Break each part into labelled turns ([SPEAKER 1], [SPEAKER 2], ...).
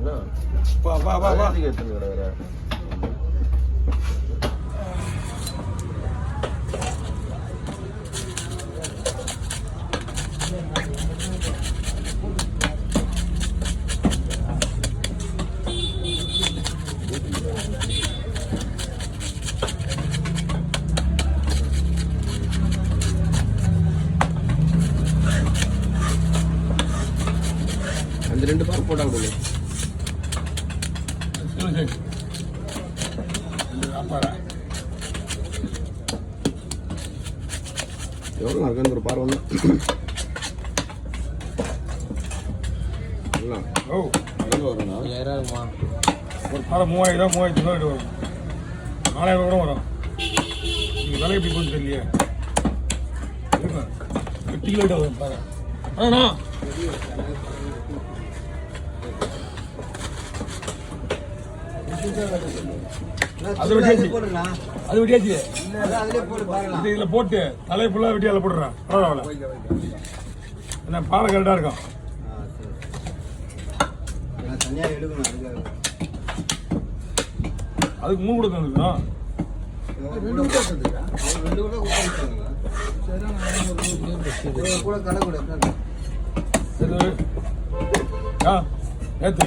[SPEAKER 1] வா வா வா வா அந்த ரெண்டு பார் போட்டா விடுங்க. எவ்வளோ இருக்கு ஒரு பார் ஒன்று? ஓ எவ்வளோ வரும்ண்ணா? 5000 இருக்குமா? ஒரு பாறை 3000 3500 வரும். 4000 கூட வரும். நீங்கள் விலை எப்படி போட்டு தெரியலையே. 8 கிலோ வரும் பாரு. ஆண்ணா அது வெட்டியாச்சு இதுல போட்டு தலையை ஃபுல்லா வெட்டியால போடுறேன். என்ன பாறை கரெக்டா இருக்கும். அதுக்கு 3 கூட தந்துருக்கோம். நேற்று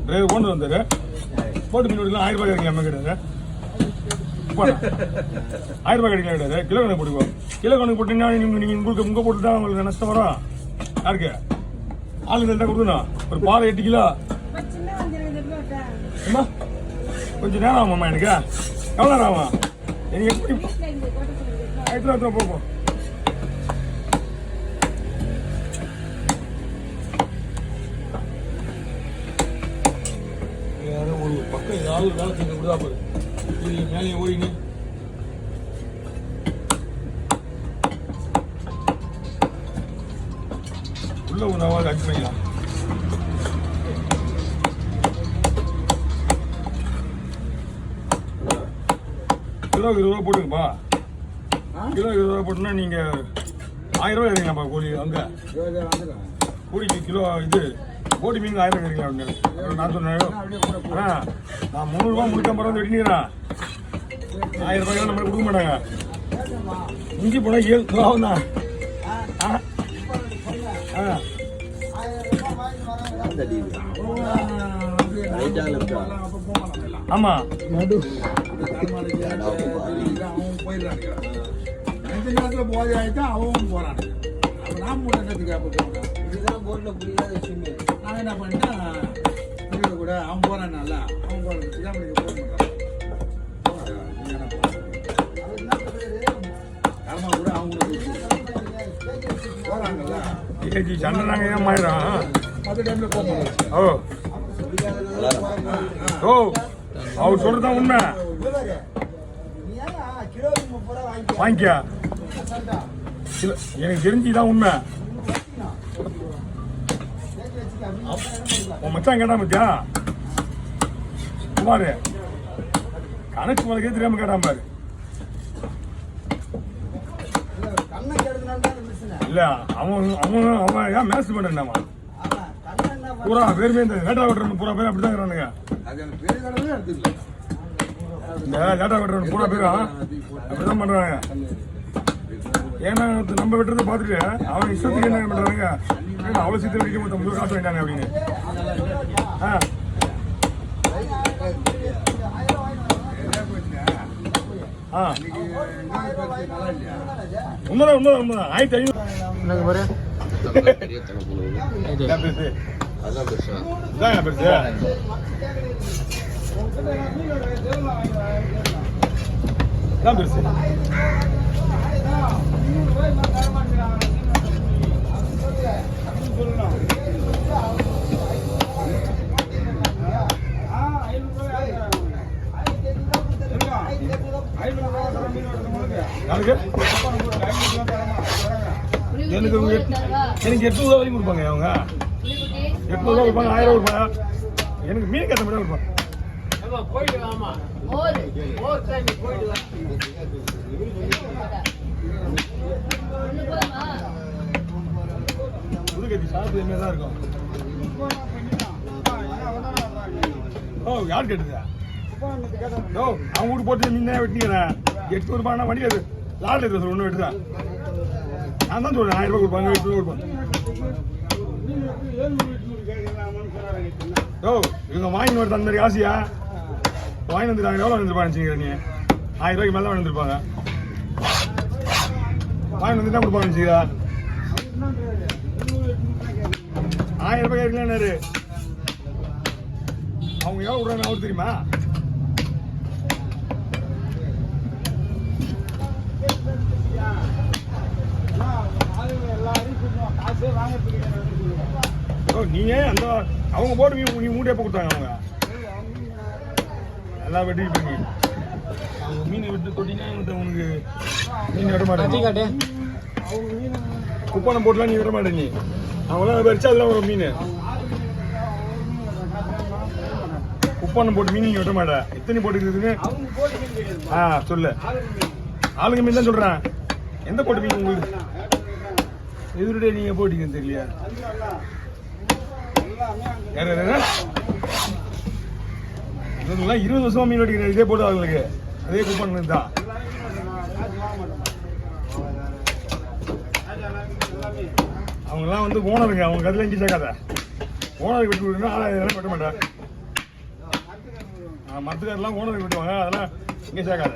[SPEAKER 1] டிரைவர் கொண்டு வந்தாரு. போட்டு மீன் 1000 ரூபாய் கிடைக்கல. நம்ம கிடையாது 1000 ரூபாய் கிடைக்கல கிடையாது. கிலோ கணக்கு போட்டுக்குவோம். கிலோ கணக்கு போட்டீங்கன்னா நீங்கள் உங்களுக்கு போட்டு தான் உங்களுக்கு நஷ்டம் வரும். யாருக்கு ஆளுங்க இருந்தால் கொடுக்கணும். ஒரு பால் 8 கிலோ. அம்மா கொஞ்சம் நேரம் ஆகும்மா. எனக்கு எவ்வளோ நேரம் ஆகும்? எனக்கு எப்படி ஆயிரத்தி போகும். ஒரு பக்கம் ஏதாவது வேலை செஞ்சு கொடுத்தா போது மேலேயே ஓடினு உள்ள உணவாக அச்சு பண்ணிக்கலாம். கிலோ 20 ரூபா போட்டுங்கப்பா. கிலோ 20 ரூபா போட்டுன்னா நீங்கள் 1000 ரூபாய் எடுங்கப்பா கூலி. அங்கே கூலிக்கு கிலோ இது போட்டி மீன் 1000 கிடைக்கலாம். நான் சொன்னேன் நான் 300 ரூபா 350 ரூபா வெட்டினீங்கிறேன். 1000 ரூபாய்க்கு நம்மளுக்கு கொடுக்க மாட்டாங்க. இஞ்சி போனால் 7 ரூபாவும் தான். ஆமா போதை ஆயிட்டா அவன் போறான். நான் நான் என்ன பண்ணிட்டேன் கூட அவன் போறான்ல அவன் போறதுக்கு தான் ஆமா கூட அவங்க போறாங்கல்ல. சண்டை நாங்க ஏன் மாயிடும். 10 டைம்ல போறோம். ஓ அவர் சொல்றதுதான் உண்மை. வாங்கிக்க எனக்கு தெரிஞ்சுதான் உண்மை. உன் மச்சான் கேட்டா மத்தியா குமாரு கணக்கு வழக்கே தெரியாம கேட்டான் பாரு. இல்ல அவன் ஏன் மேட்ச் பண்ணாமா பூரா பேருமே இந்த வேட்டா வெட்டுறவன் பூரா பேர் அப்படிதான் இருக்கிறானுங்க. இந்த வேட்டா வெட்டுறவன் பூரா பேரும் அப்படிதான் பண்றாங்க. ஏன்னா நம்ம வெட்டுறதை பார்த்துட்டு அவன் இஷ்டத்துக்கு என்ன பண்றாங்க. அவ்வளோ சீக்கிரம் வெடிக்க மொத்தம் முதல் காசு வேண்டாங்க அப்படின்னு. உண்மைதான் 1500 பாரு. அதான் பெருசு எனக்கு 800 ரூபா வரைக்கும் கொடுப்பாங்க. அவங்க 800 ரூபா கொடுப்பாங்க, 1000 ரூபா கொடுப்பாங்க. எனக்கு மீன் கட்ட மட்டும் கொடுப்பாங்க. புதுக்கத்தி சாப்பிட்டு தான் இருக்கும். யார் கேட்டுதா அவன் வீட்டு போட்டு நின்னே வெட்டிக்கிறேன் 800 ரூபாய்னா வண்டி அது லாட் எடுத்து ஒன்று வெட்டுதான் நான் தான் சொல்றேன் 1000 ரூபாய் கொடுப்பாங்க 800 கொடுப்பாங்க இவங்க வாங்கி வருது அந்த மாதிரி ஆசையா வாங்கி வந்துருக்காங்க எவ்வளோ வந்துருப்பாங்க நீ 1000 ரூபாய்க்கு மேலே தான் வந்துருப்பாங்க வாங்கி வந்துட்டு கொடுப்பாங்க வச்சுக்கிறா 1000 ரூபாய் இருக்கலான்னு அவங்க எவ்வளோ விடுறாங்க அவரு தெரியுமா நீங்க அந்த அவங்க போட்டு நீ மூட்டை எப்போ கொடுத்தாங்க அவங்க எல்லாம் வெட்டி பண்ணி அவங்க மீனை விட்டு தொட்டிங்கன்னா உனக்கு மீன் விட மாட்டேன் குப்பானம் போட்டுலாம் நீ விட மாட்டேன் நீ அவங்களாம் வரிச்சா அதெல்லாம் ஒரு மீன் குப்பானம் போட்டு மீன் நீ விட மாட்டேன் எத்தனை போட்டுக்குதுன்னு சொல்லு ஆளுங்க மீன் தான் சொல்றேன் எந்த போட்டு மீன் உங்களுக்கு எதிர்டே நீங்க போட்டீங்கன்னு தெரியலையா இதெல்லாம் 20 வருஷமா மீன் வெட்டிக்கிறேன் இதே போட்டு அவங்களுக்கு அதே குப்பான் தான் அவங்கெல்லாம் வந்து ஓனருங்க அவங்க கதில் எங்கேயும் சேர்க்காத ஓனருக்கு விட்டு விட்டுனா அதெல்லாம் வெட்ட மாட்டேன் மரத்துக்காரெல்லாம் ஓனருக்கு விட்டுவாங்க அதெல்லாம் இங்கே சேர்க்காத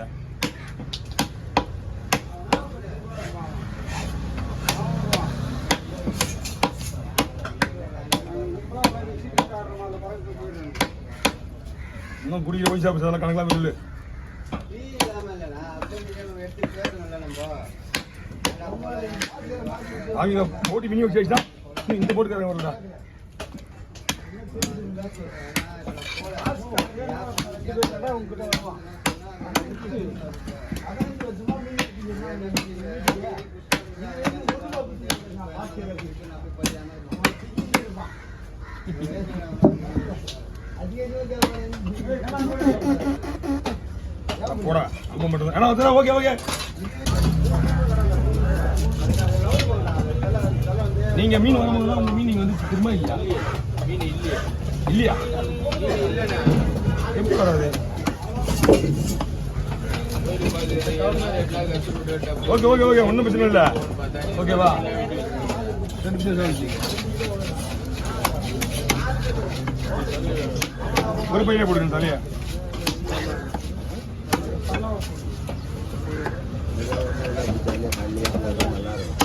[SPEAKER 1] இன்னும் குடிக்கிற போய் சாப்பிட்டு அதெல்லாம் கணக்கெல்லாம் இல்லை அவங்க போட்டி மினி வச்சு தான் இந்த போட்டுக்காரங்க வருதா போடா ரொம்ப மட்டும் தான் ஓகே ஓகே நீங்க மீன் வாங்கும்போது உங்க மீன் நீங்க வந்து திரும்ப இல்லையா மீன் இல்லையா எப்படி வராது ஓகே ஓகே ஓகே ஒன்றும் பிரச்சனை இல்லை ஓகேவா 2 நிமிஷம் ஒரு பையனை போடுங்க தலையா நல்லா இருக்கும்